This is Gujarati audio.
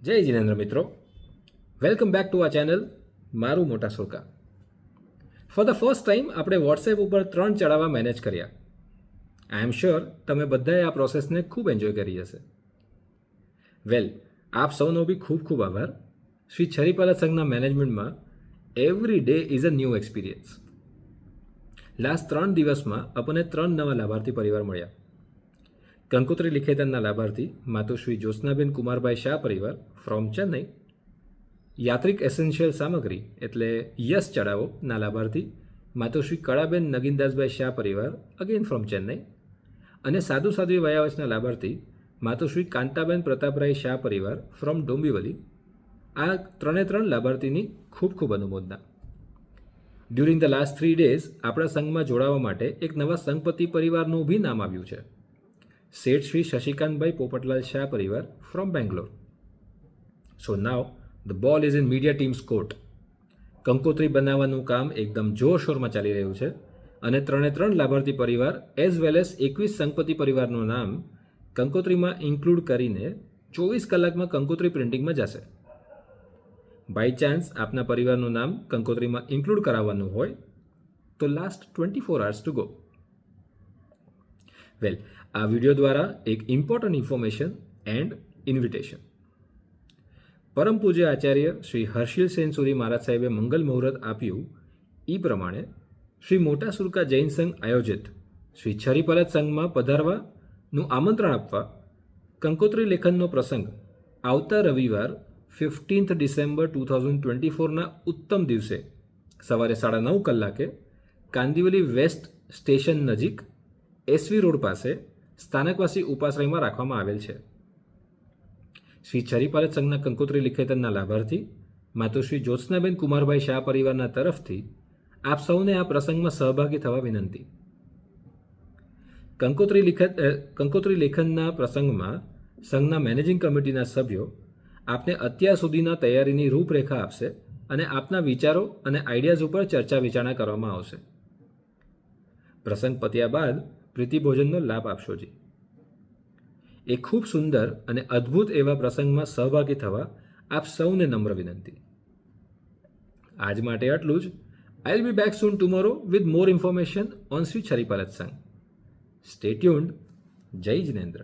જય જીનેન્દ્ર મિત્રો, વેલકમ બેક ટુ આ ચેનલ મારું મોટા સુરકા. ફોર ધ ફર્સ્ટ ટાઈમ આપણે વોટ્સએપ ઉપર 3 ચડાવવા મેનેજ કર્યા. આઈ એમ શ્યોર તમે બધાએ આ પ્રોસેસને ખૂબ એન્જોય કરી હશે. વેલ, આપ સૌનો બી ખૂબ ખૂબ આભાર. શ્રી છરીપાલા સંઘના મેનેજમેન્ટમાં every day is a new experience. Last 3 દિવસમાં આપણને 3 નવા લાભાર્થી પરિવાર મળ્યા. કંકોત્રી લિખેતનના લાભાર્થી માતુશ્રી જ્યોત્સનાબેન કુમારભાઈ શાહ પરિવાર ફ્રોમ ચેન્નઈ, યાત્રિક એસેન્શિયલ સામગ્રી એટલે યસ ચડાવોના લાભાર્થી માતુશ્રી કળાબેન નગીનદાસભાઈ શાહ પરિવાર અગેન ફ્રોમ ચેન્નઈ, અને સાધુ સાધ્વી વયાવચના લાભાર્થી માતુશ્રી કાંતાબેન પ્રતાપરાય શાહ પરિવાર ફ્રોમ ડોંબિવલી. આ 3 લાભાર્થીની ખૂબ ખૂબ અનુમોદના. ડ્યુરિંગ ધ લાસ્ટ 3 ડેઝ આપણા સંઘમાં જોડાવા માટે એક નવા સંઘપતિ પરિવારનું બી નામ આવ્યું છે. શેઠ શ્રી શશિકાંતભાઈ પોપટલાલ શાહ પરિવાર from Bangalore. So now the ball is in media teams court. કંકોત્રી બનાવવાનું કામ એકદમ જોરશોરમાં ચાલી રહ્યું છે અને 3 લાભાર્થી પરિવાર એઝ વેલ એઝ 21 સંઘપતિ પરિવારનું નામ કંકોત્રીમાં ઇન્ક્લુડ કરીને 24 કલાકમાં કંકોત્રી પ્રિન્ટિંગમાં જશે. બાય ચાન્સ આપના પરિવારનું નામ કંકોત્રીમાં ઇન્ક્લુડ કરાવવાનું હોય તો લાસ્ટ 24 hours ટુ ગો. વેલ, આ વિડીયો દ્વારા એક ઇમ્પોર્ટન્ટ ઇન્ફોર્મેશન એન્ડ ઇન્વિટેશન. પરમ પૂજ્ય આચાર્ય શ્રી હર્ષિલ સેન સુરી મહારાજ સાહેબે મંગલ મુહૂર્ત આપ્યું એ પ્રમાણે શ્રી મોટા સુરકા જૈન સંઘ આયોજિત શ્રી છરીપાલત સંઘમાં પધારવાનું આમંત્રણ આપવા કંકોત્રી લેખનનો પ્રસંગ આવતા રવિવાર 15th December 2024ના ઉત્તમ દિવસે સવારે 9:30 કલાકે કાંદિવલી વેસ્ટ સ્ટેશન નજીક એસવી રોડ પાસે સ્થાનકવાસી ઉપાશ્રયમાં રાખવામાં આવેલ છે. શ્રી છરીપાલત સંઘના કંકોત્રી લિખેતનના લાભાર્થી માતુશ્રી જ્યોત્સનાબેન કુમારભાઈ શાહ પરિવારના તરફથી આપ સૌને આ પ્રસંગમાં સહભાગી થવા વિનંતી. કંકોત્રી લેખનના પ્રસંગમાં સંઘના મેનેજિંગ કમિટીના સભ્યો આપને અત્યાર સુધીના તૈયારીની રૂપરેખા આપશે અને આપના વિચારો અને આઈડિયાઝ ઉપર ચર્ચા વિચારણા કરવામાં આવશે. પ્રસંગ પત્યા બાદ પ્રીતિભોજનનો લાભ આપશોજી. એ ખૂબ સુંદર અને અદ્ભુત એવા પ્રસંગમાં સહભાગી થવા આપ સૌને નમ્ર વિનંતી. આજ માટે આટલું જ. I will be back soon tomorrow with more information on Shri છરીપાલત સંઘ. Stay tuned. જય જિનેન્દ્ર.